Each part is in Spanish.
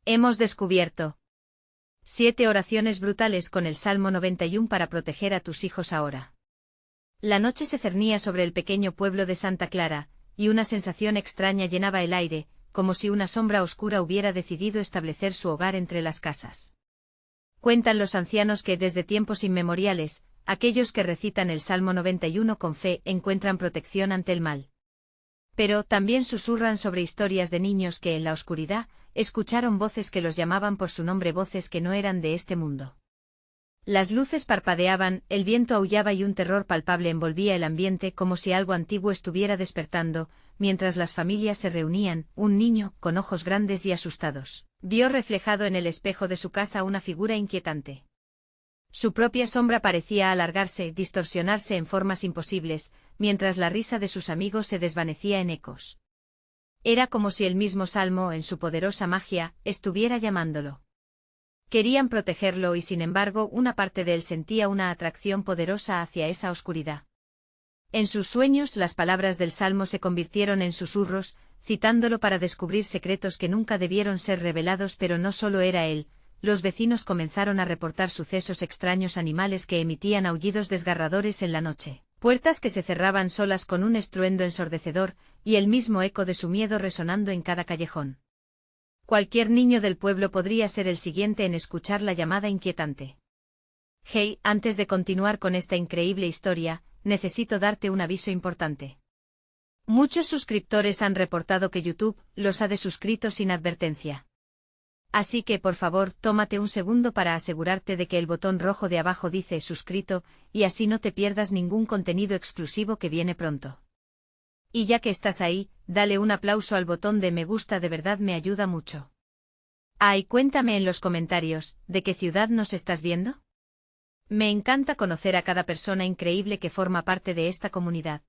Hemos descubierto 7 oraciones brutales con el Salmo 91 para proteger a tus hijos ahora. La noche se cernía sobre el pequeño pueblo de Santa Clara, y una sensación extraña llenaba el aire, como si una sombra oscura hubiera decidido establecer su hogar entre las casas. Cuentan los ancianos que desde tiempos inmemoriales, aquellos que recitan el Salmo 91 con fe encuentran protección ante el mal. Pero también susurran sobre historias de niños que en la oscuridad escucharon voces que los llamaban por su nombre, voces que no eran de este mundo. Las luces parpadeaban, el viento aullaba y un terror palpable envolvía el ambiente como si algo antiguo estuviera despertando, mientras las familias se reunían. Un niño, con ojos grandes y asustados, vio reflejado en el espejo de su casa una figura inquietante. Su propia sombra parecía alargarse, distorsionarse en formas imposibles, mientras la risa de sus amigos se desvanecía en ecos. Era como si el mismo Salmo, en su poderosa magia, estuviera llamándolo. Querían protegerlo y sin embargo una parte de él sentía una atracción poderosa hacia esa oscuridad. En sus sueños las palabras del Salmo se convirtieron en susurros, citándolo para descubrir secretos que nunca debieron ser revelados, pero no solo era él. Los vecinos comenzaron a reportar sucesos extraños, animales que emitían aullidos desgarradores en la noche, puertas que se cerraban solas con un estruendo ensordecedor, y el mismo eco de su miedo resonando en cada callejón. Cualquier niño del pueblo podría ser el siguiente en escuchar la llamada inquietante. Hey, antes de continuar con esta increíble historia, necesito darte un aviso importante. Muchos suscriptores han reportado que YouTube los ha desuscrito sin advertencia. Así que por favor, tómate un segundo para asegurarte de que el botón rojo de abajo dice suscrito, y así no te pierdas ningún contenido exclusivo que viene pronto. Y ya que estás ahí, dale un aplauso al botón de me gusta, de verdad me ayuda mucho. Y cuéntame en los comentarios, ¿de qué ciudad nos estás viendo? Me encanta conocer a cada persona increíble que forma parte de esta comunidad.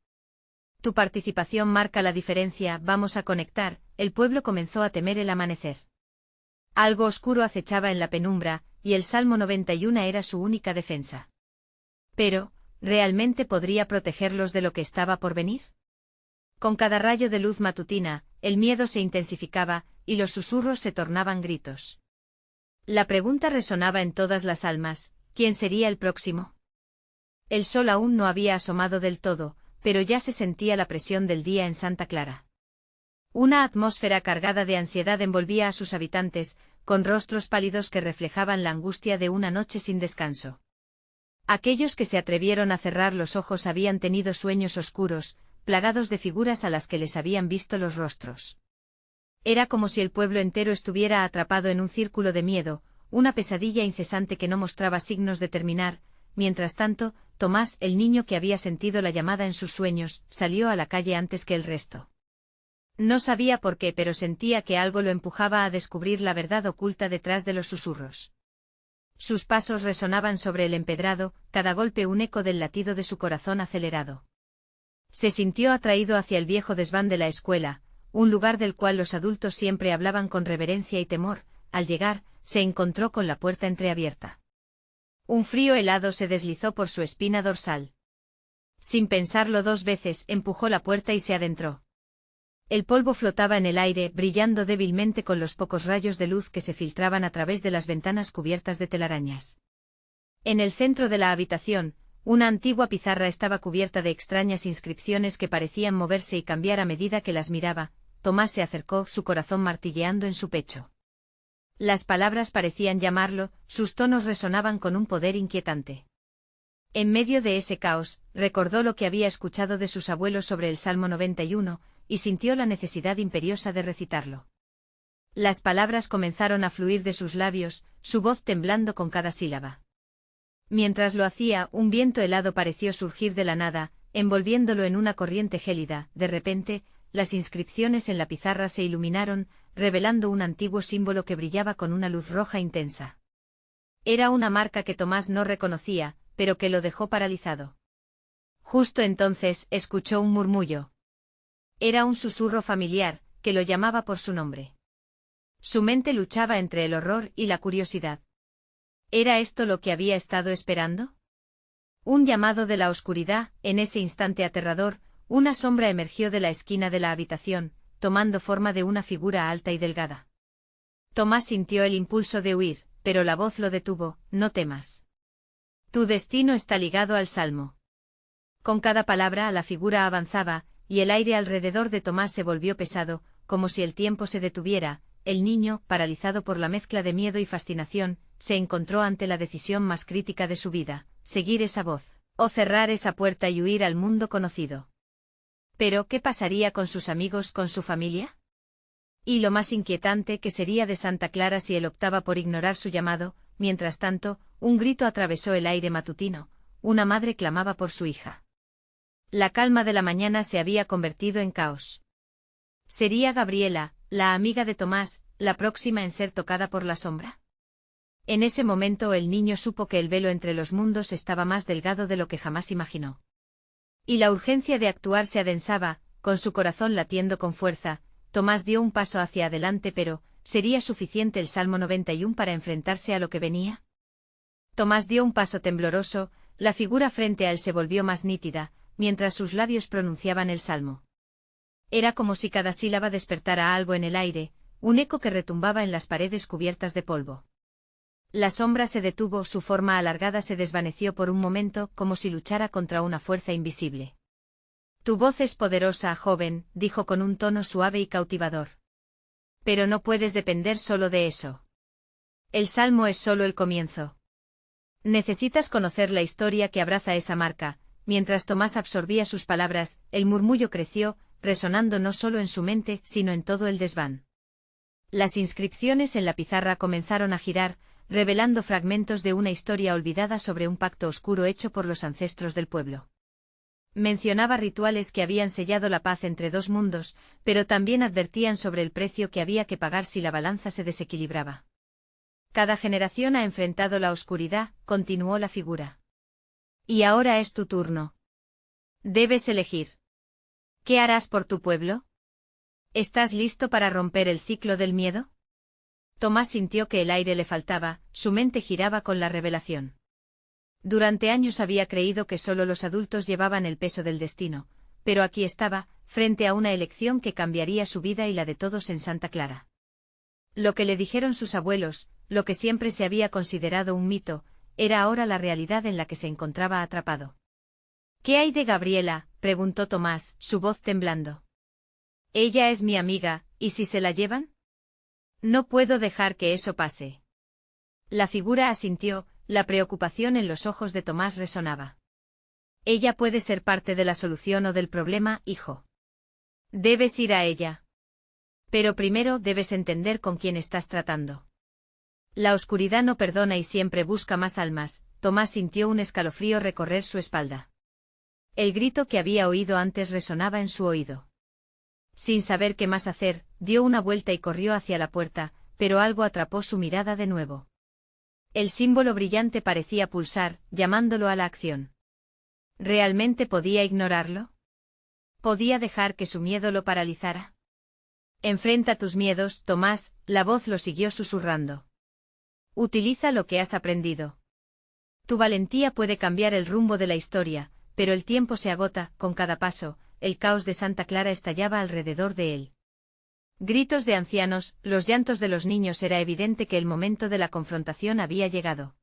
Tu participación marca la diferencia. Vamos a conectar. El pueblo comenzó a temer el amanecer. Algo oscuro acechaba en la penumbra, y el Salmo 91 era su única defensa. Pero, ¿realmente podría protegerlos de lo que estaba por venir? Con cada rayo de luz matutina, el miedo se intensificaba, y los susurros se tornaban gritos. La pregunta resonaba en todas las almas: ¿quién sería el próximo? El sol aún no había asomado del todo, pero ya se sentía la presión del día en Santa Clara. Una atmósfera cargada de ansiedad envolvía a sus habitantes, con rostros pálidos que reflejaban la angustia de una noche sin descanso. Aquellos que se atrevieron a cerrar los ojos habían tenido sueños oscuros, plagados de figuras a las que les habían visto los rostros. Era como si el pueblo entero estuviera atrapado en un círculo de miedo, una pesadilla incesante que no mostraba signos de terminar. Mientras tanto, Tomás, el niño que había sentido la llamada en sus sueños, salió a la calle antes que el resto. No sabía por qué, pero sentía que algo lo empujaba a descubrir la verdad oculta detrás de los susurros. Sus pasos resonaban sobre el empedrado, cada golpe un eco del latido de su corazón acelerado. Se sintió atraído hacia el viejo desván de la escuela, un lugar del cual los adultos siempre hablaban con reverencia y temor. Al llegar, se encontró con la puerta entreabierta. Un frío helado se deslizó por su espina dorsal. Sin pensarlo dos veces, empujó la puerta y se adentró. El polvo flotaba en el aire, brillando débilmente con los pocos rayos de luz que se filtraban a través de las ventanas cubiertas de telarañas. En el centro de la habitación, una antigua pizarra estaba cubierta de extrañas inscripciones que parecían moverse y cambiar a medida que las miraba. Tomás se acercó, su corazón martilleando en su pecho. Las palabras parecían llamarlo, sus tonos resonaban con un poder inquietante. En medio de ese caos, recordó lo que había escuchado de sus abuelos sobre el Salmo 91, y sintió la necesidad imperiosa de recitarlo. Las palabras comenzaron a fluir de sus labios, su voz temblando con cada sílaba. Mientras lo hacía, un viento helado pareció surgir de la nada, envolviéndolo en una corriente gélida. De repente, las inscripciones en la pizarra se iluminaron, revelando un antiguo símbolo que brillaba con una luz roja intensa. Era una marca que Tomás no reconocía, pero que lo dejó paralizado. Justo entonces, escuchó un murmullo. Era un susurro familiar, que lo llamaba por su nombre. Su mente luchaba entre el horror y la curiosidad. ¿Era esto lo que había estado esperando? Un llamado de la oscuridad. En ese instante aterrador, una sombra emergió de la esquina de la habitación, tomando forma de una figura alta y delgada. Tomás sintió el impulso de huir, pero la voz lo detuvo: no temas. Tu destino está ligado al salmo. Con cada palabra la figura avanzaba, y el aire alrededor de Tomás se volvió pesado, como si el tiempo se detuviera. El niño, paralizado por la mezcla de miedo y fascinación, se encontró ante la decisión más crítica de su vida: seguir esa voz, o cerrar esa puerta y huir al mundo conocido. Pero, ¿qué pasaría con sus amigos, con su familia? Y lo más inquietante, ¿qué sería de Santa Clara si él optaba por ignorar su llamado? Mientras tanto, un grito atravesó el aire matutino: una madre clamaba por su hija. La calma de la mañana se había convertido en caos. ¿Sería Gabriela, la amiga de Tomás, la próxima en ser tocada por la sombra? En ese momento el niño supo que el velo entre los mundos estaba más delgado de lo que jamás imaginó. Y la urgencia de actuar se adensaba. Con su corazón latiendo con fuerza, Tomás dio un paso hacia adelante, pero ¿sería suficiente el Salmo 91 para enfrentarse a lo que venía? Tomás dio un paso tembloroso, la figura frente a él se volvió más nítida, mientras sus labios pronunciaban el salmo. Era como si cada sílaba despertara algo en el aire, un eco que retumbaba en las paredes cubiertas de polvo. La sombra se detuvo, su forma alargada se desvaneció por un momento, como si luchara contra una fuerza invisible. Tu voz es poderosa, joven, dijo con un tono suave y cautivador. Pero no puedes depender solo de eso. El salmo es solo el comienzo. Necesitas conocer la historia que abraza esa marca. Mientras Tomás absorbía sus palabras, el murmullo creció, resonando no solo en su mente, sino en todo el desván. Las inscripciones en la pizarra comenzaron a girar, revelando fragmentos de una historia olvidada sobre un pacto oscuro hecho por los ancestros del pueblo. Mencionaba rituales que habían sellado la paz entre dos mundos, pero también advertían sobre el precio que había que pagar si la balanza se desequilibraba. Cada generación ha enfrentado la oscuridad, continuó la figura. Y ahora es tu turno. Debes elegir. ¿Qué harás por tu pueblo? ¿Estás listo para romper el ciclo del miedo? Tomás sintió que el aire le faltaba, su mente giraba con la revelación. Durante años había creído que solo los adultos llevaban el peso del destino, pero aquí estaba, frente a una elección que cambiaría su vida y la de todos en Santa Clara. Lo que le dijeron sus abuelos, lo que siempre se había considerado un mito, era ahora la realidad en la que se encontraba atrapado. ¿Qué hay de Gabriela?, preguntó Tomás, su voz temblando. Ella es mi amiga, ¿y si se la llevan? No puedo dejar que eso pase. La figura asintió, la preocupación en los ojos de Tomás resonaba. Ella puede ser parte de la solución o del problema, hijo. Debes ir a ella. Pero primero debes entender con quién estás tratando. La oscuridad no perdona y siempre busca más almas. Tomás sintió un escalofrío recorrer su espalda. El grito que había oído antes resonaba en su oído. Sin saber qué más hacer, dio una vuelta y corrió hacia la puerta, pero algo atrapó su mirada de nuevo. El símbolo brillante parecía pulsar, llamándolo a la acción. ¿Realmente podía ignorarlo? ¿Podía dejar que su miedo lo paralizara? Enfrenta tus miedos, Tomás, la voz lo siguió susurrando. Utiliza lo que has aprendido. Tu valentía puede cambiar el rumbo de la historia, pero el tiempo se agota. Con cada paso, el caos de Santa Clara estallaba alrededor de él. Gritos de ancianos, los llantos de los niños, era evidente que el momento de la confrontación había llegado.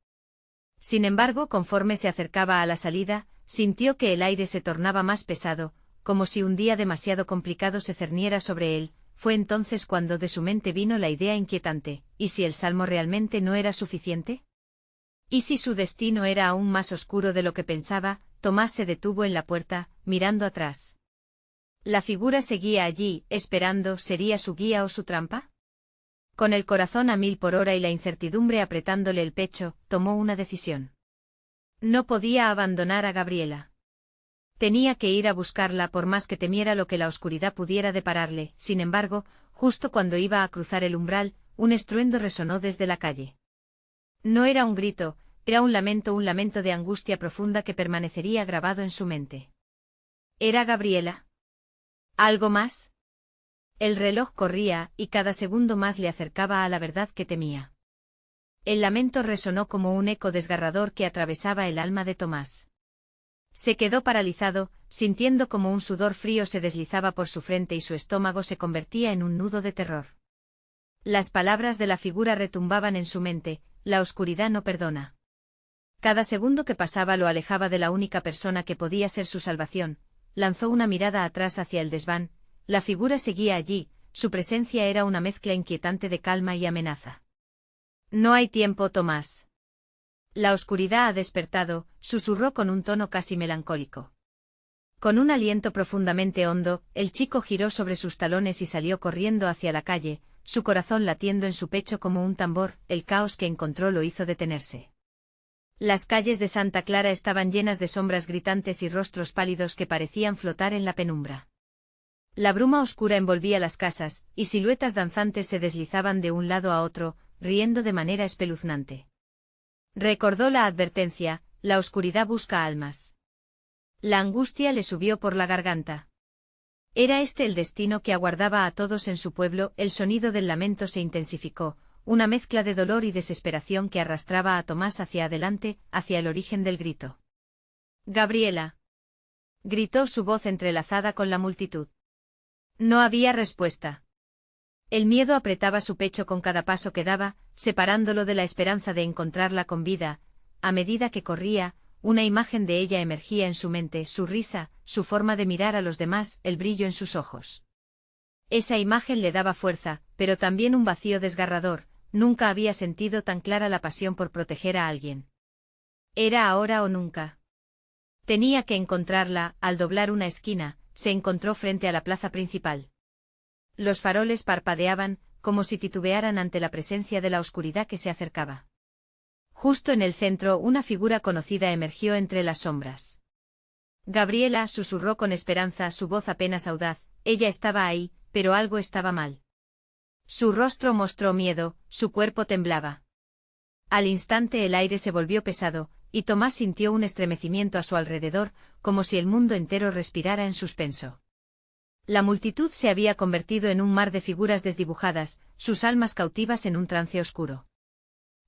Sin embargo, conforme se acercaba a la salida, sintió que el aire se tornaba más pesado, como si un día demasiado complicado se cerniera sobre él. Fue entonces cuando de su mente vino la idea inquietante: ¿y si el salmo realmente no era suficiente? ¿Y si su destino era aún más oscuro de lo que pensaba? Tomás se detuvo en la puerta, mirando atrás. La figura seguía allí, esperando. ¿Sería su guía o su trampa? Con el corazón a 1000 por hora y la incertidumbre apretándole el pecho, tomó una decisión. No podía abandonar a Gabriela. Tenía que ir a buscarla por más que temiera lo que la oscuridad pudiera depararle. Sin embargo, justo cuando iba a cruzar el umbral, un estruendo resonó desde la calle. No era un grito, era un lamento de angustia profunda que permanecería grabado en su mente. ¿Era Gabriela? ¿Algo más? El reloj corría, y cada segundo más le acercaba a la verdad que temía. El lamento resonó como un eco desgarrador que atravesaba el alma de Tomás. Se quedó paralizado, sintiendo como un sudor frío se deslizaba por su frente y su estómago se convertía en un nudo de terror. Las palabras de la figura retumbaban en su mente: la oscuridad no perdona. Cada segundo que pasaba lo alejaba de la única persona que podía ser su salvación. Lanzó una mirada atrás hacia el desván. La figura seguía allí, su presencia era una mezcla inquietante de calma y amenaza. No hay tiempo, Tomás. La oscuridad ha despertado, susurró con un tono casi melancólico. Con un aliento profundamente hondo, el chico giró sobre sus talones y salió corriendo hacia la calle, su corazón latiendo en su pecho como un tambor. El caos que encontró lo hizo detenerse. Las calles de Santa Clara estaban llenas de sombras gritantes y rostros pálidos que parecían flotar en la penumbra. La bruma oscura envolvía las casas, y siluetas danzantes se deslizaban de un lado a otro, riendo de manera espeluznante. Recordó la advertencia: la oscuridad busca almas. La angustia le subió por la garganta. ¿Era este el destino que aguardaba a todos en su pueblo? El sonido del lamento se intensificó, una mezcla de dolor y desesperación que arrastraba a Tomás hacia adelante, hacia el origen del grito. «Gabriela», gritó su voz entrelazada con la multitud. No había respuesta. El miedo apretaba su pecho con cada paso que daba, separándolo de la esperanza de encontrarla con vida. A medida que corría, una imagen de ella emergía en su mente: su risa, su forma de mirar a los demás, el brillo en sus ojos. Esa imagen le daba fuerza, pero también un vacío desgarrador. Nunca había sentido tan clara la pasión por proteger a alguien. Era ahora o nunca. Tenía que encontrarla. Al doblar una esquina, se encontró frente a la plaza principal. Los faroles parpadeaban, como si titubearan ante la presencia de la oscuridad que se acercaba. Justo en el centro, una figura conocida emergió entre las sombras. Gabriela, susurró con esperanza, su voz apenas audaz. Ella estaba ahí, pero algo estaba mal. Su rostro mostró miedo, su cuerpo temblaba. Al instante el aire se volvió pesado, y Tomás sintió un estremecimiento a su alrededor, como si el mundo entero respirara en suspenso. La multitud se había convertido en un mar de figuras desdibujadas, sus almas cautivas en un trance oscuro.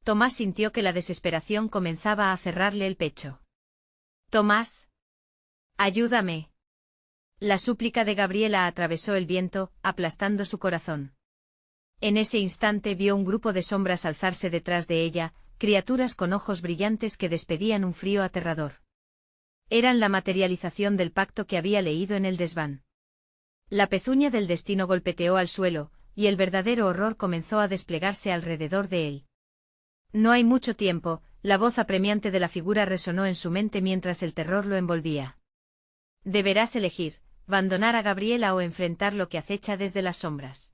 Tomás sintió que la desesperación comenzaba a cerrarle el pecho. «Tomás. Ayúdame». La súplica de Gabriela atravesó el viento, aplastando su corazón. En ese instante vio un grupo de sombras alzarse detrás de ella, criaturas con ojos brillantes que despedían un frío aterrador. Eran la materialización del pacto que había leído en el desván. La pezuña del destino golpeteó al suelo, y el verdadero horror comenzó a desplegarse alrededor de él. No hay mucho tiempo, la voz apremiante de la figura resonó en su mente mientras el terror lo envolvía. Deberás elegir, abandonar a Gabriela o enfrentar lo que acecha desde las sombras.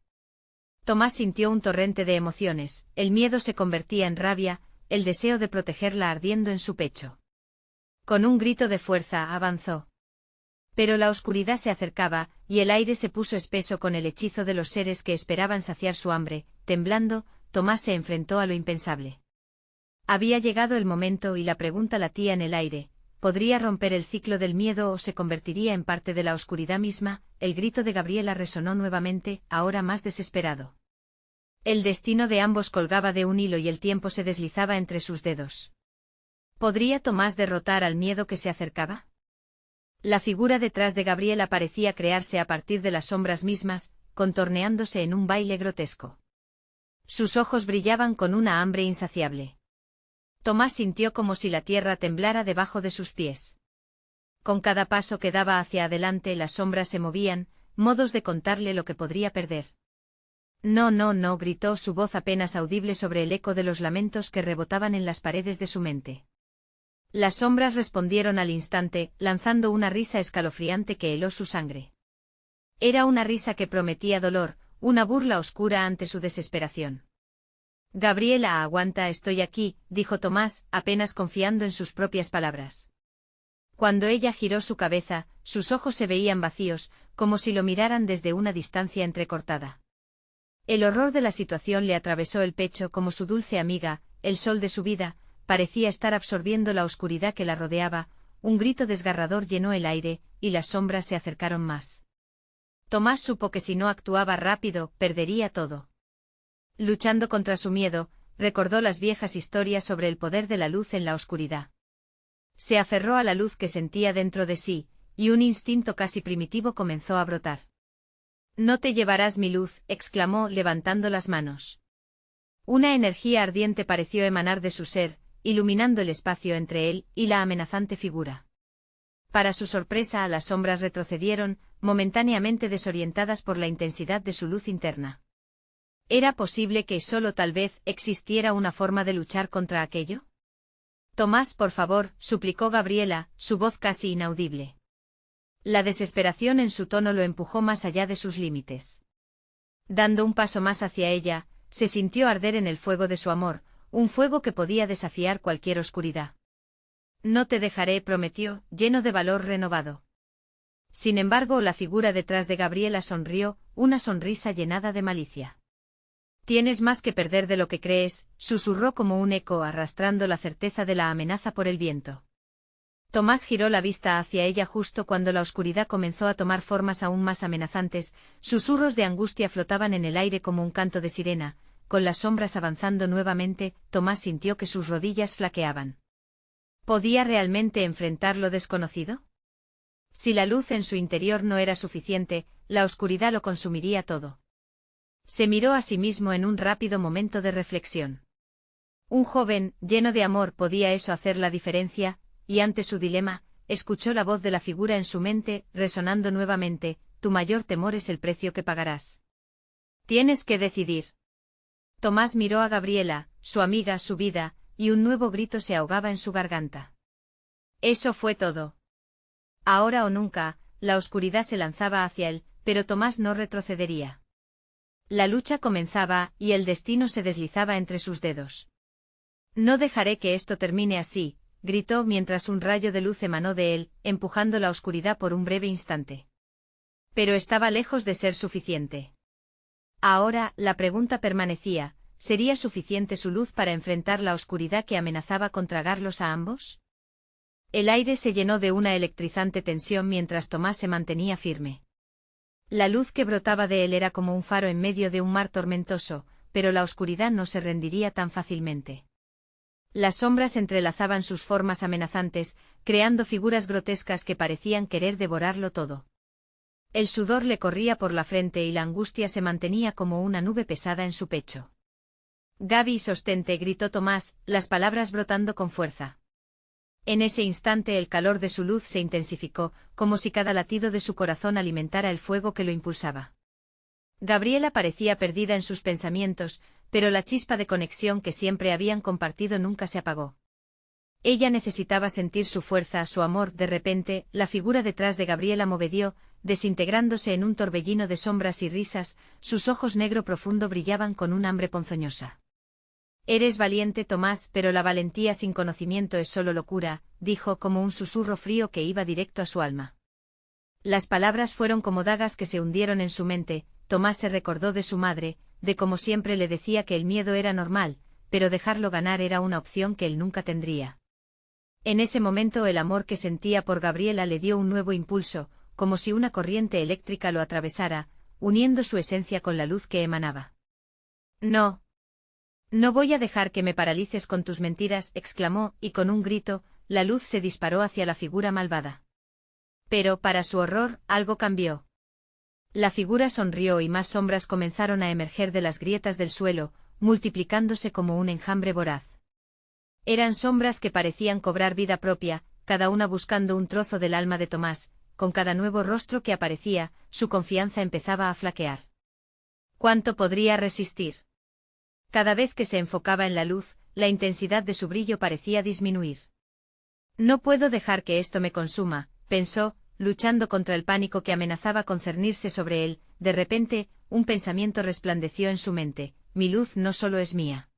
Tomás sintió un torrente de emociones, el miedo se convertía en rabia, el deseo de protegerla ardiendo en su pecho. Con un grito de fuerza avanzó. Pero la oscuridad se acercaba, y el aire se puso espeso con el hechizo de los seres que esperaban saciar su hambre. Temblando, Tomás se enfrentó a lo impensable. Había llegado el momento y la pregunta latía en el aire: ¿podría romper el ciclo del miedo o se convertiría en parte de la oscuridad misma? El grito de Gabriela resonó nuevamente, ahora más desesperado. El destino de ambos colgaba de un hilo y el tiempo se deslizaba entre sus dedos. ¿Podría Tomás derrotar al miedo que se acercaba? La figura detrás de Gabriela parecía crearse a partir de las sombras mismas, contorneándose en un baile grotesco. Sus ojos brillaban con una hambre insaciable. Tomás sintió como si la tierra temblara debajo de sus pies. Con cada paso que daba hacia adelante las sombras se movían, modos de contarle lo que podría perder. No, no, no, gritó, su voz apenas audible sobre el eco de los lamentos que rebotaban en las paredes de su mente. Las sombras respondieron al instante, lanzando una risa escalofriante que heló su sangre. Era una risa que prometía dolor, una burla oscura ante su desesperación. Gabriela, aguanta, estoy aquí, dijo Tomás, apenas confiando en sus propias palabras. Cuando ella giró su cabeza, sus ojos se veían vacíos, como si lo miraran desde una distancia entrecortada. El horror de la situación le atravesó el pecho como su dulce amiga, el sol de su vida, parecía estar absorbiendo la oscuridad que la rodeaba. Un grito desgarrador llenó el aire, y las sombras se acercaron más. Tomás supo que si no actuaba rápido, perdería todo. Luchando contra su miedo, recordó las viejas historias sobre el poder de la luz en la oscuridad. Se aferró a la luz que sentía dentro de sí, y un instinto casi primitivo comenzó a brotar. No te llevarás mi luz, exclamó levantando las manos. Una energía ardiente pareció emanar de su ser, iluminando el espacio entre él y la amenazante figura. Para su sorpresa, las sombras retrocedieron, momentáneamente desorientadas por la intensidad de su luz interna. ¿Era posible que solo tal vez existiera una forma de luchar contra aquello? Tomás, por favor, suplicó Gabriela, su voz casi inaudible. La desesperación en su tono lo empujó más allá de sus límites. Dando un paso más hacia ella, se sintió arder en el fuego de su amor, un fuego que podía desafiar cualquier oscuridad. No te dejaré, prometió, lleno de valor renovado. Sin embargo, la figura detrás de Gabriela sonrió, una sonrisa llenada de malicia. Tienes más que perder de lo que crees, susurró como un eco arrastrando la certeza de la amenaza por el viento. Tomás giró la vista hacia ella justo cuando la oscuridad comenzó a tomar formas aún más amenazantes, susurros de angustia flotaban en el aire como un canto de sirena, con las sombras avanzando nuevamente, Tomás sintió que sus rodillas flaqueaban. ¿Podía realmente enfrentar lo desconocido? Si la luz en su interior no era suficiente, la oscuridad lo consumiría todo. Se miró a sí mismo en un rápido momento de reflexión. Un joven, lleno de amor, ¿podía eso hacer la diferencia? Y ante su dilema, escuchó la voz de la figura en su mente, resonando nuevamente, tu mayor temor es el precio que pagarás. Tienes que decidir. Tomás miró a Gabriela, su amiga, su vida, y un nuevo grito se ahogaba en su garganta. Eso fue todo. Ahora o nunca, la oscuridad se lanzaba hacia él, pero Tomás no retrocedería. La lucha comenzaba, y el destino se deslizaba entre sus dedos. No dejaré que esto termine así, gritó mientras un rayo de luz emanó de él, empujando la oscuridad por un breve instante. Pero estaba lejos de ser suficiente. Ahora, la pregunta permanecía, ¿sería suficiente su luz para enfrentar la oscuridad que amenazaba con tragarlos a ambos? El aire se llenó de una electrizante tensión mientras Tomás se mantenía firme. La luz que brotaba de él era como un faro en medio de un mar tormentoso, pero la oscuridad no se rendiría tan fácilmente. Las sombras entrelazaban sus formas amenazantes, creando figuras grotescas que parecían querer devorarlo todo. El sudor le corría por la frente y la angustia se mantenía como una nube pesada en su pecho. Gaby, sostente, gritó Tomás, las palabras brotando con fuerza. En ese instante el calor de su luz se intensificó, como si cada latido de su corazón alimentara el fuego que lo impulsaba. Gabriela parecía perdida en sus pensamientos, pero la chispa de conexión que siempre habían compartido nunca se apagó. Ella necesitaba sentir su fuerza, su amor. De repente, la figura detrás de Gabriela movedió, desintegrándose en un torbellino de sombras y risas, sus ojos negro profundo brillaban con un hambre ponzoñosa. Eres valiente, Tomás, pero la valentía sin conocimiento es solo locura, dijo como un susurro frío que iba directo a su alma. Las palabras fueron como dagas que se hundieron en su mente. Tomás se recordó de su madre, de cómo siempre le decía que el miedo era normal, pero dejarlo ganar era una opción que él nunca tendría. En ese momento el amor que sentía por Gabriela le dio un nuevo impulso, como si una corriente eléctrica lo atravesara, uniendo su esencia con la luz que emanaba. No. No voy a dejar que me paralices con tus mentiras, exclamó, y con un grito, la luz se disparó hacia la figura malvada. Pero, para su horror, algo cambió. La figura sonrió y más sombras comenzaron a emerger de las grietas del suelo, multiplicándose como un enjambre voraz. Eran sombras que parecían cobrar vida propia, cada una buscando un trozo del alma de Tomás. Con cada nuevo rostro que aparecía, su confianza empezaba a flaquear. ¿Cuánto podría resistir? Cada vez que se enfocaba en la luz, la intensidad de su brillo parecía disminuir. No puedo dejar que esto me consuma, pensó, luchando contra el pánico que amenazaba con cernirse sobre él. De repente, un pensamiento resplandeció en su mente, mi luz no solo es mía.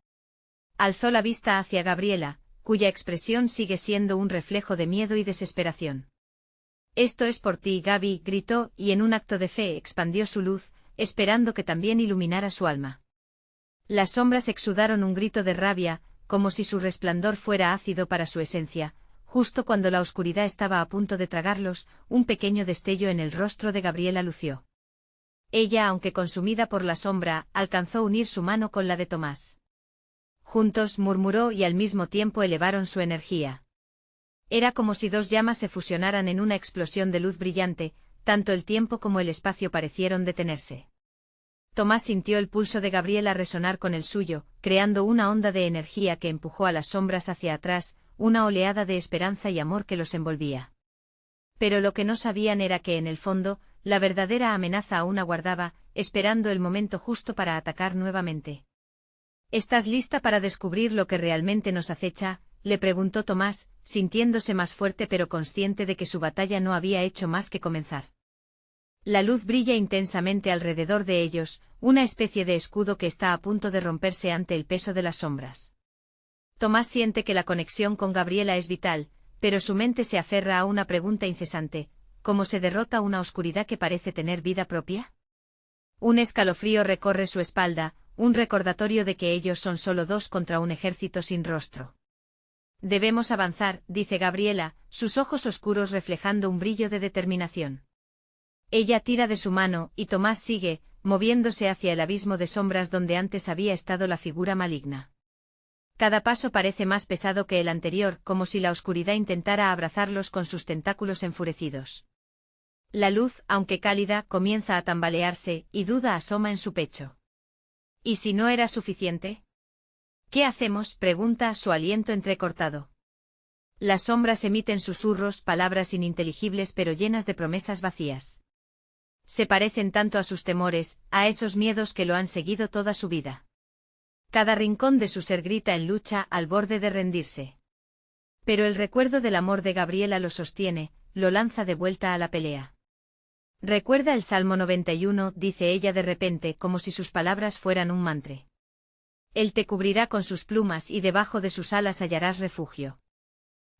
Alzó la vista hacia Gabriela, cuya expresión sigue siendo un reflejo de miedo y desesperación. Esto es por ti, Gaby, gritó, y en un acto de fe expandió su luz, esperando que también iluminara su alma. Las sombras exudaron un grito de rabia, como si su resplandor fuera ácido para su esencia. Justo cuando la oscuridad estaba a punto de tragarlos, un pequeño destello en el rostro de Gabriela lució. Ella, aunque consumida por la sombra, alcanzó unir su mano con la de Tomás. Juntos, murmuró, y al mismo tiempo elevaron su energía. Era como si dos llamas se fusionaran en una explosión de luz brillante. tanto el tiempo como el espacio parecieron detenerse. Tomás sintió el pulso de Gabriela resonar con el suyo, creando una onda de energía que empujó a las sombras hacia atrás, una oleada de esperanza y amor que los envolvía. Pero lo que no sabían era que en el fondo, la verdadera amenaza aún aguardaba, esperando el momento justo para atacar nuevamente. ¿Estás lista para descubrir lo que realmente nos acecha?, le preguntó Tomás, sintiéndose más fuerte pero consciente de que su batalla no había hecho más que comenzar. La luz brilla intensamente alrededor de ellos, una especie de escudo que está a punto de romperse ante el peso de las sombras. Tomás siente que la conexión con Gabriela es vital, pero su mente se aferra a una pregunta incesante: ¿cómo se derrota una oscuridad que parece tener vida propia? Un escalofrío recorre su espalda, un recordatorio de que ellos son solo dos contra un ejército sin rostro. Debemos avanzar, dice Gabriela, sus ojos oscuros reflejando un brillo de determinación. Ella tira de su mano, y Tomás sigue, moviéndose hacia el abismo de sombras donde antes había estado la figura maligna. Cada paso parece más pesado que el anterior, como si la oscuridad intentara abrazarlos con sus tentáculos enfurecidos. La luz, aunque cálida, comienza a tambalearse, y duda asoma en su pecho. ¿Y si no era suficiente? ¿Qué hacemos?, pregunta, su aliento entrecortado. Las sombras emiten susurros, palabras ininteligibles pero llenas de promesas vacías. Se parecen tanto a sus temores, a esos miedos que lo han seguido toda su vida. Cada rincón de su ser grita en lucha, al borde de rendirse. Pero el recuerdo del amor de Gabriela lo sostiene, lo lanza de vuelta a la pelea. Recuerda el Salmo 91, dice ella de repente, como si sus palabras fueran un mantra. Él te cubrirá con sus plumas y debajo de sus alas hallarás refugio.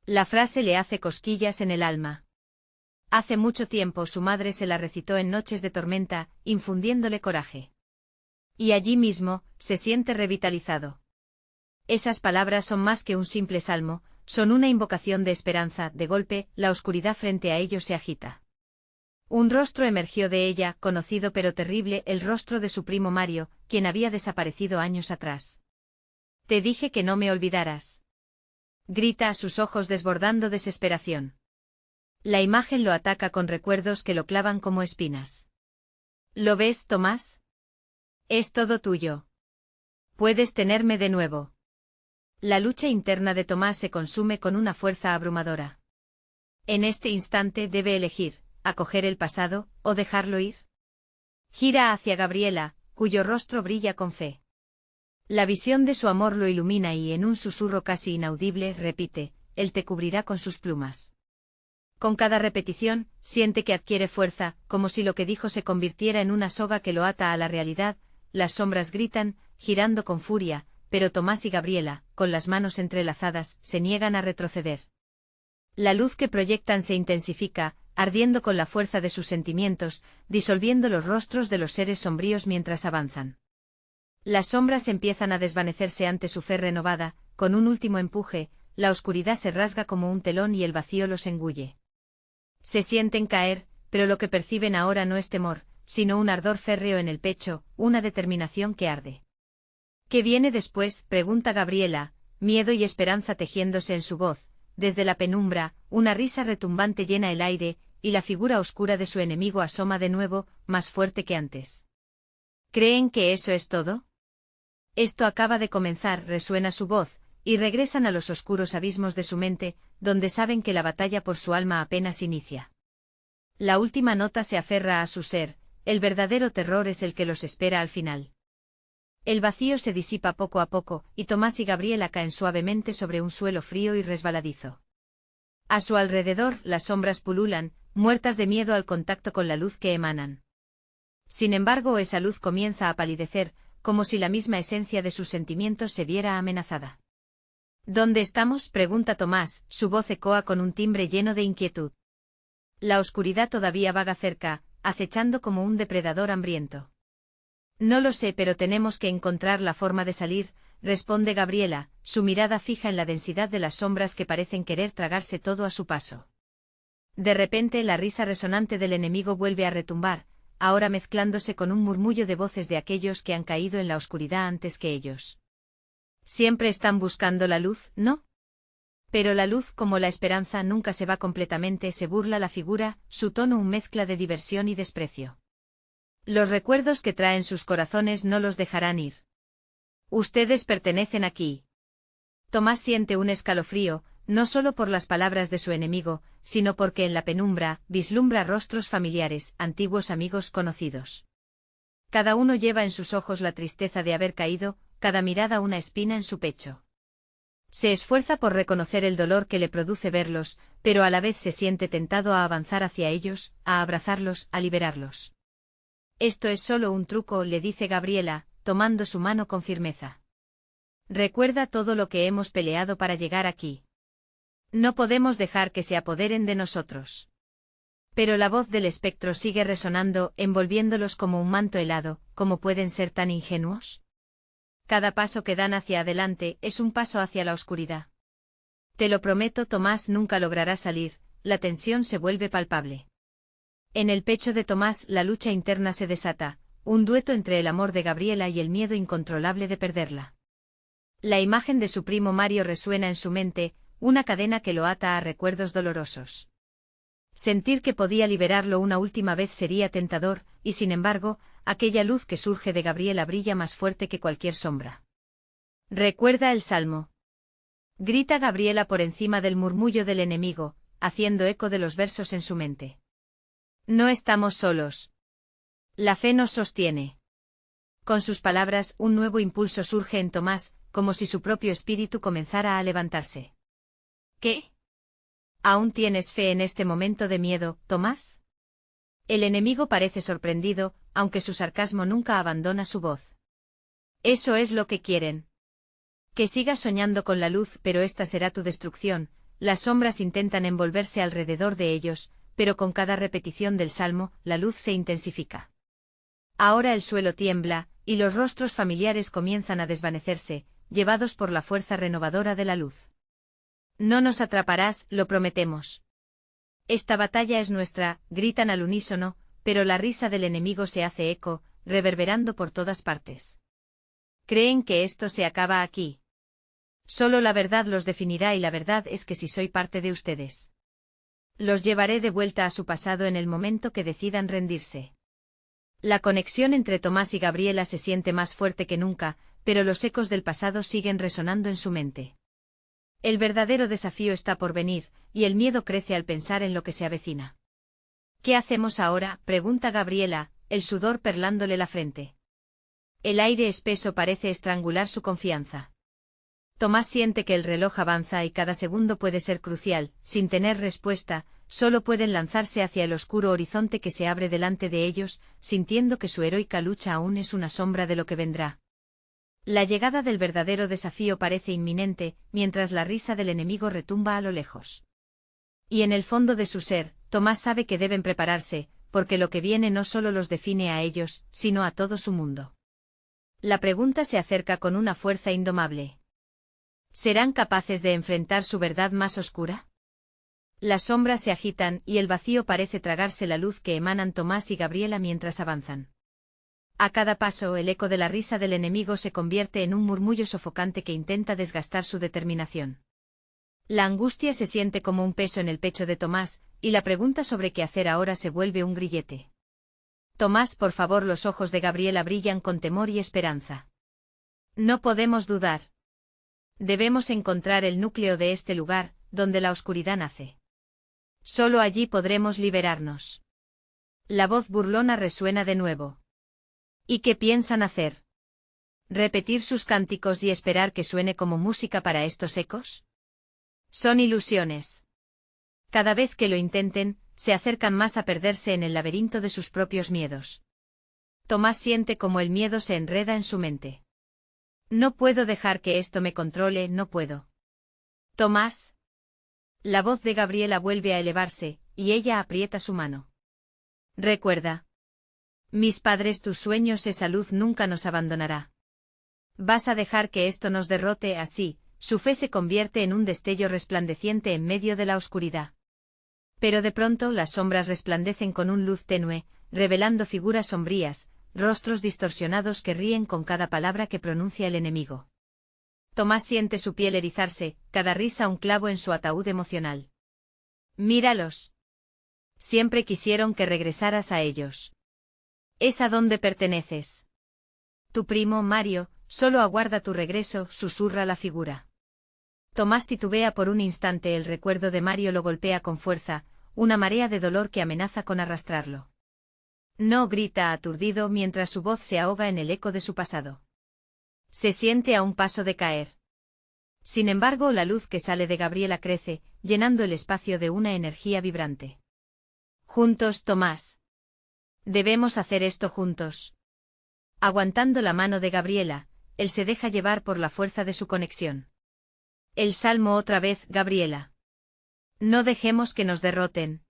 La frase le hace cosquillas en el alma. Hace mucho tiempo su madre se la recitó en noches de tormenta, infundiéndole coraje. Y allí mismo, se siente revitalizado. Esas palabras son más que un simple salmo, son una invocación de esperanza. De golpe, la oscuridad frente a ellos se agita. Un rostro emergió de ella, conocido pero terrible, el rostro de su primo Mario, quien había desaparecido años atrás. Te dije que no me olvidaras. Grita a sus ojos desbordando desesperación. La imagen lo ataca con recuerdos que lo clavan como espinas. ¿Lo ves, Tomás? Es todo tuyo. Puedes tenerme de nuevo. La lucha interna de Tomás se consume con una fuerza abrumadora. En este instante debe elegir: acoger el pasado, o dejarlo ir. Gira hacia Gabriela, cuyo rostro brilla con fe. La visión de su amor lo ilumina y en un susurro casi inaudible repite: él te cubrirá con sus plumas. Con cada repetición, siente que adquiere fuerza, como si lo que dijo se convirtiera en una soga que lo ata a la realidad. Las sombras gritan, girando con furia, pero Tomás y Gabriela, con las manos entrelazadas, se niegan a retroceder. La luz que proyectan se intensifica, ardiendo con la fuerza de sus sentimientos, disolviendo los rostros de los seres sombríos mientras avanzan. Las sombras empiezan a desvanecerse ante su fe renovada, con un último empuje, la oscuridad se rasga como un telón y el vacío los engulle. Se sienten caer, pero lo que perciben ahora no es temor, sino un ardor férreo en el pecho, una determinación que arde. ¿Qué viene después?, pregunta Gabriela, miedo y esperanza tejiéndose en su voz. Desde la penumbra, una risa retumbante llena el aire, y la figura oscura de su enemigo asoma de nuevo, más fuerte que antes. ¿Creen que eso es todo? Esto acaba de comenzar, resuena su voz, y regresan a los oscuros abismos de su mente, donde saben que la batalla por su alma apenas inicia. La última nota se aferra a su ser, el verdadero terror es el que los espera al final. El vacío se disipa poco a poco, y Tomás y Gabriela caen suavemente sobre un suelo frío y resbaladizo. A su alrededor, las sombras pululan, muertas de miedo al contacto con la luz que emanan. Sin embargo, esa luz comienza a palidecer, como si la misma esencia de sus sentimientos se viera amenazada. ¿Dónde estamos?, pregunta Tomás, su voz ecoa con un timbre lleno de inquietud. La oscuridad todavía vaga cerca, acechando como un depredador hambriento. No lo sé, pero tenemos que encontrar la forma de salir, responde Gabriela, su mirada fija en la densidad de las sombras que parecen querer tragarse todo a su paso. De repente la risa resonante del enemigo vuelve a retumbar, ahora mezclándose con un murmullo de voces de aquellos que han caído en la oscuridad antes que ellos. Siempre están buscando la luz, ¿no? Pero la luz, como la esperanza, nunca se va completamente, se burla la figura, su tono una mezcla de diversión y desprecio. Los recuerdos que traen sus corazones no los dejarán ir. Ustedes pertenecen aquí. Tomás siente un escalofrío, no solo por las palabras de su enemigo, sino porque en la penumbra vislumbra rostros familiares, antiguos amigos conocidos. Cada uno lleva en sus ojos la tristeza de haber caído, cada mirada una espina en su pecho. Se esfuerza por reconocer el dolor que le produce verlos, pero a la vez se siente tentado a avanzar hacia ellos, a abrazarlos, a liberarlos. Esto es solo un truco, le dice Gabriela, tomando su mano con firmeza. Recuerda todo lo que hemos peleado para llegar aquí. No podemos dejar que se apoderen de nosotros. Pero la voz del espectro sigue resonando, envolviéndolos como un manto helado. ¿Cómo pueden ser tan ingenuos? Cada paso que dan hacia adelante es un paso hacia la oscuridad. Te lo prometo, Tomás nunca logrará salir, la tensión se vuelve palpable. En el pecho de Tomás la lucha interna se desata, un dueto entre el amor de Gabriela y el miedo incontrolable de perderla. La imagen de su primo Mario resuena en su mente, una cadena que lo ata a recuerdos dolorosos. Sentir que podía liberarlo una última vez sería tentador, y sin embargo, aquella luz que surge de Gabriela brilla más fuerte que cualquier sombra. Recuerda el salmo. Grita Gabriela por encima del murmullo del enemigo, haciendo eco de los versos en su mente. No estamos solos. La fe nos sostiene. Con sus palabras, un nuevo impulso surge en Tomás, como si su propio espíritu comenzara a levantarse. ¿Qué? ¿Aún tienes fe en este momento de miedo, Tomás? El enemigo parece sorprendido, aunque su sarcasmo nunca abandona su voz. Eso es lo que quieren. Que sigas soñando con la luz, pero esta será tu destrucción. Las sombras intentan envolverse alrededor de ellos, pero con cada repetición del salmo, la luz se intensifica. Ahora el suelo tiembla, y los rostros familiares comienzan a desvanecerse, llevados por la fuerza renovadora de la luz. No nos atraparás, lo prometemos. Esta batalla es nuestra, gritan al unísono, pero la risa del enemigo se hace eco, reverberando por todas partes. Creen que esto se acaba aquí. Solo la verdad los definirá y la verdad es que si soy parte de ustedes. Los llevaré de vuelta a su pasado en el momento que decidan rendirse. La conexión entre Tomás y Gabriela se siente más fuerte que nunca, pero los ecos del pasado siguen resonando en su mente. El verdadero desafío está por venir, y el miedo crece al pensar en lo que se avecina. ¿Qué hacemos ahora?, pregunta Gabriela, el sudor perlándole la frente. El aire espeso parece estrangular su confianza. Tomás siente que el reloj avanza y cada segundo puede ser crucial. Sin tener respuesta, solo pueden lanzarse hacia el oscuro horizonte que se abre delante de ellos, sintiendo que su heroica lucha aún es una sombra de lo que vendrá. La llegada del verdadero desafío parece inminente, mientras la risa del enemigo retumba a lo lejos. Y en el fondo de su ser, Tomás sabe que deben prepararse, porque lo que viene no solo los define a ellos, sino a todo su mundo. La pregunta se acerca con una fuerza indomable. ¿Serán capaces de enfrentar su verdad más oscura? Las sombras se agitan y el vacío parece tragarse la luz que emanan Tomás y Gabriela mientras avanzan. A cada paso el eco de la risa del enemigo se convierte en un murmullo sofocante que intenta desgastar su determinación. La angustia se siente como un peso en el pecho de Tomás, y la pregunta sobre qué hacer ahora se vuelve un grillete. Tomás, por favor, los ojos de Gabriela brillan con temor y esperanza. No podemos dudar. Debemos encontrar el núcleo de este lugar, donde la oscuridad nace. Solo allí podremos liberarnos. La voz burlona resuena de nuevo. ¿Y qué piensan hacer? ¿Repetir sus cánticos y esperar que suene como música para estos ecos? Son ilusiones. Cada vez que lo intenten, se acercan más a perderse en el laberinto de sus propios miedos. Tomás siente como el miedo se enreda en su mente. No puedo dejar que esto me controle, no puedo. Tomás. La voz de Gabriela vuelve a elevarse, y ella aprieta su mano. Recuerda. Mis padres, tus sueños, esa luz nunca nos abandonará. Vas a dejar que esto nos derrote así, su fe se convierte en un destello resplandeciente en medio de la oscuridad. Pero de pronto las sombras resplandecen con un luz tenue, revelando figuras sombrías, rostros distorsionados que ríen con cada palabra que pronuncia el enemigo. Tomás siente su piel erizarse, cada risa un clavo en su ataúd emocional. Míralos. Siempre quisieron que regresaras a ellos. Es a donde perteneces. Tu primo, Mario, solo aguarda tu regreso, susurra la figura. Tomás titubea por un instante, el recuerdo de Mario lo golpea con fuerza, una marea de dolor que amenaza con arrastrarlo. No, grita aturdido mientras su voz se ahoga en el eco de su pasado. Se siente a un paso de caer. Sin embargo, la luz que sale de Gabriela crece, llenando el espacio de una energía vibrante. Juntos, Tomás. Debemos hacer esto juntos. Aguantando la mano de Gabriela, él se deja llevar por la fuerza de su conexión. El salmo otra vez, Gabriela. No dejemos que nos derroten.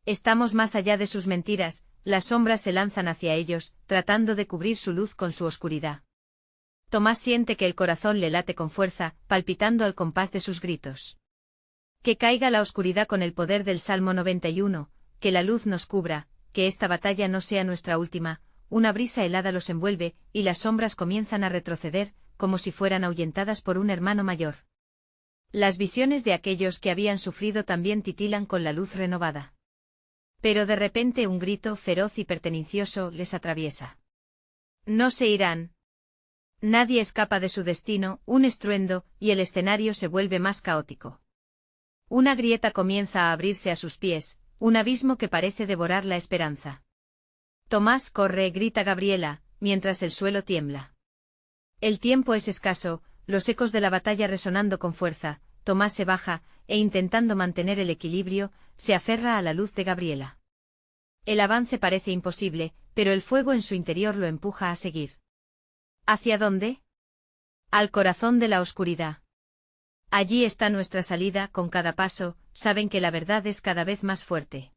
Estamos más allá de sus mentiras, las sombras se lanzan hacia ellos, tratando de cubrir su luz con su oscuridad. Tomás siente que el corazón le late con fuerza, palpitando al compás de sus gritos. Que caiga la oscuridad con el poder del Salmo 91, que la luz nos cubra, que esta batalla no sea nuestra última. Una brisa helada los envuelve, y las sombras comienzan a retroceder, como si fueran ahuyentadas por un hermano mayor. Las visiones de aquellos que habían sufrido también titilan con la luz renovada. Pero de repente un grito feroz y pertenencioso les atraviesa. No se irán. Nadie escapa de su destino, un estruendo, y el escenario se vuelve más caótico. Una grieta comienza a abrirse a sus pies, un abismo que parece devorar la esperanza. Tomás, corre, grita Gabriela, mientras el suelo tiembla. El tiempo es escaso, los ecos de la batalla resonando con fuerza. Tomás se baja, e intentando mantener el equilibrio, se aferra a la luz de Gabriela. El avance parece imposible, pero el fuego en su interior lo empuja a seguir. ¿Hacia dónde? Al corazón de la oscuridad. Allí está nuestra salida, con cada paso, saben que la verdad es cada vez más fuerte.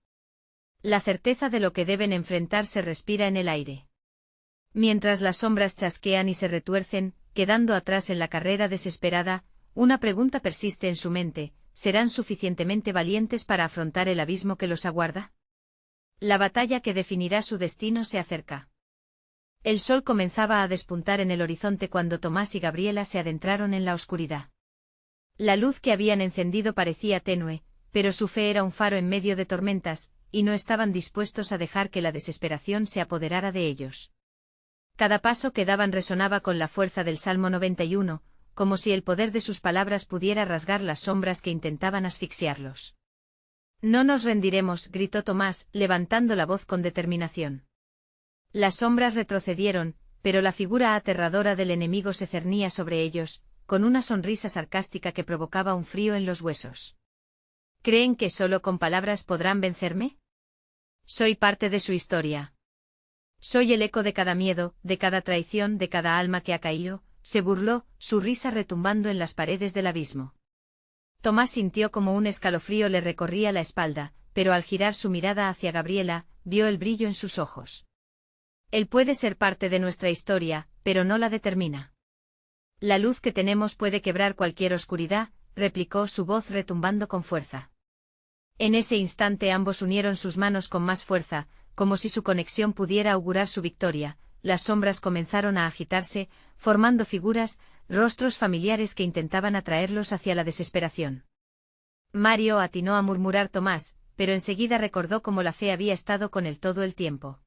La certeza de lo que deben enfrentar se respira en el aire. Mientras las sombras chasquean y se retuercen, quedando atrás en la carrera desesperada, una pregunta persiste en su mente: ¿serán suficientemente valientes para afrontar el abismo que los aguarda? La batalla que definirá su destino se acerca. El sol comenzaba a despuntar en el horizonte cuando Tomás y Gabriela se adentraron en la oscuridad. La luz que habían encendido parecía tenue, pero su fe era un faro en medio de tormentas, y no estaban dispuestos a dejar que la desesperación se apoderara de ellos. Cada paso que daban resonaba con la fuerza del Salmo 91, como si el poder de sus palabras pudiera rasgar las sombras que intentaban asfixiarlos. No nos rendiremos, gritó Tomás, levantando la voz con determinación. Las sombras retrocedieron, pero la figura aterradora del enemigo se cernía sobre ellos, con una sonrisa sarcástica que provocaba un frío en los huesos. ¿Creen que solo con palabras podrán vencerme? Soy parte de su historia. Soy el eco de cada miedo, de cada traición, de cada alma que ha caído, se burló, su risa retumbando en las paredes del abismo. Tomás sintió como un escalofrío le recorría la espalda, pero al girar su mirada hacia Gabriela, vio el brillo en sus ojos. Él puede ser parte de nuestra historia, pero no la determina. La luz que tenemos puede quebrar cualquier oscuridad, replicó su voz retumbando con fuerza. En ese instante ambos unieron sus manos con más fuerza, como si su conexión pudiera augurar su victoria. Las sombras comenzaron a agitarse, formando figuras, rostros familiares que intentaban atraerlos hacia la desesperación. Mario, atinó a murmurar Tomás, pero enseguida recordó cómo la fe había estado con él todo el tiempo.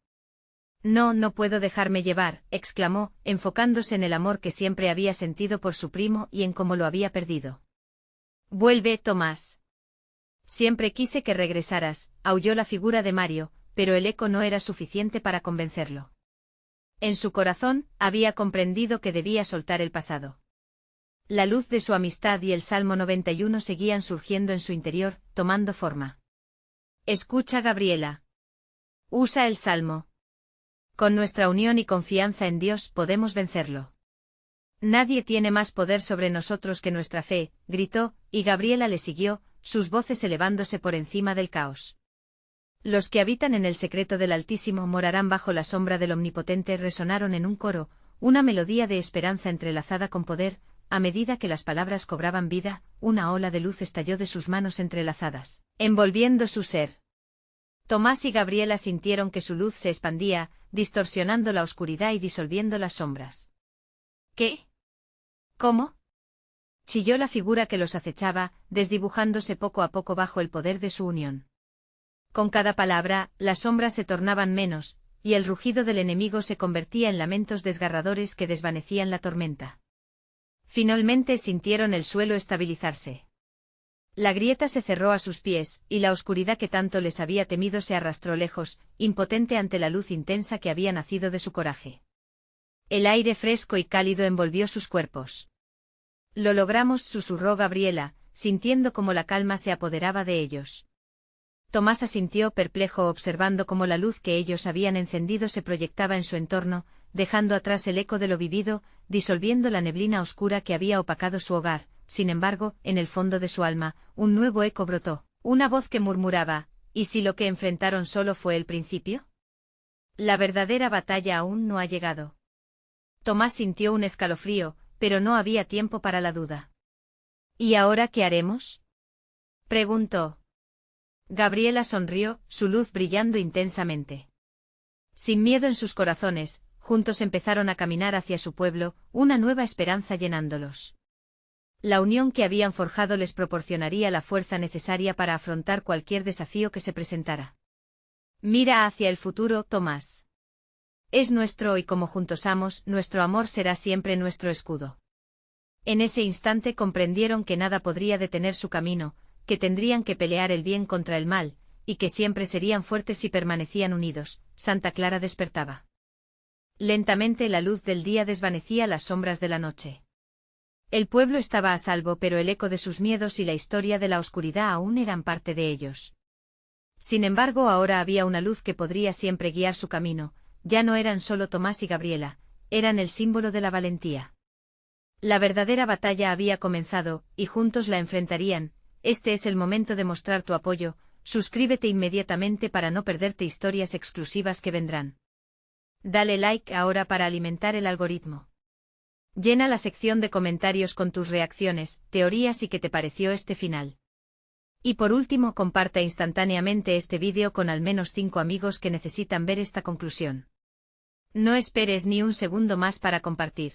No, no puedo dejarme llevar, exclamó, enfocándose en el amor que siempre había sentido por su primo y en cómo lo había perdido. Vuelve, Tomás. Siempre quise que regresaras, aulló la figura de Mario, pero el eco no era suficiente para convencerlo. En su corazón, había comprendido que debía soltar el pasado. La luz de su amistad y el Salmo 91 seguían surgiendo en su interior, tomando forma. Escucha, Gabriela. Usa el Salmo. Con nuestra unión y confianza en Dios podemos vencerlo. Nadie tiene más poder sobre nosotros que nuestra fe, gritó, y Gabriela le siguió, sus voces elevándose por encima del caos. Los que habitan en el secreto del Altísimo morarán bajo la sombra del Omnipotente resonaron en un coro, una melodía de esperanza entrelazada con poder. A medida que las palabras cobraban vida, una ola de luz estalló de sus manos entrelazadas, envolviendo su ser. Tomás y Gabriela sintieron que su luz se expandía, distorsionando la oscuridad y disolviendo las sombras. ¿Qué? ¿Cómo? chilló la figura que los acechaba, desdibujándose poco a poco bajo el poder de su unión. Con cada palabra, las sombras se tornaban menos, y el rugido del enemigo se convertía en lamentos desgarradores que desvanecían la tormenta. Finalmente sintieron el suelo estabilizarse. La grieta se cerró a sus pies, y la oscuridad que tanto les había temido se arrastró lejos, impotente ante la luz intensa que había nacido de su coraje. El aire fresco y cálido envolvió sus cuerpos. Lo logramos, susurró Gabriela, sintiendo cómo la calma se apoderaba de ellos. Tomás asintió perplejo observando cómo la luz que ellos habían encendido se proyectaba en su entorno, dejando atrás el eco de lo vivido, disolviendo la neblina oscura que había opacado su hogar. Sin embargo, en el fondo de su alma, un nuevo eco brotó, una voz que murmuraba, ¿y si lo que enfrentaron solo fue el principio? La verdadera batalla aún no ha llegado. Tomás sintió un escalofrío, pero no había tiempo para la duda. ¿Y ahora qué haremos?, preguntó. Gabriela sonrió, su luz brillando intensamente. Sin miedo en sus corazones, juntos empezaron a caminar hacia su pueblo, una nueva esperanza llenándolos. La unión que habían forjado les proporcionaría la fuerza necesaria para afrontar cualquier desafío que se presentara. Mira hacia el futuro, Tomás. Es nuestro y como juntos amos, nuestro amor será siempre nuestro escudo. En ese instante comprendieron que nada podría detener su camino, que tendrían que pelear el bien contra el mal, y que siempre serían fuertes si permanecían unidos. Santa Clara despertaba. Lentamente la luz del día desvanecía las sombras de la noche. El pueblo estaba a salvo, pero el eco de sus miedos y la historia de la oscuridad aún eran parte de ellos. Sin embargo, ahora había una luz que podría siempre guiar su camino. Ya no eran solo Tomás y Gabriela, eran el símbolo de la valentía. La verdadera batalla había comenzado, y juntos la enfrentarían. Este es el momento de mostrar tu apoyo. Suscríbete inmediatamente para no perderte historias exclusivas que vendrán. Dale like ahora para alimentar el algoritmo. Llena la sección de comentarios con tus reacciones, teorías y qué te pareció este final. Y por último, comparta instantáneamente este vídeo con al menos 5 amigos que necesitan ver esta conclusión. No esperes ni un segundo más para compartir.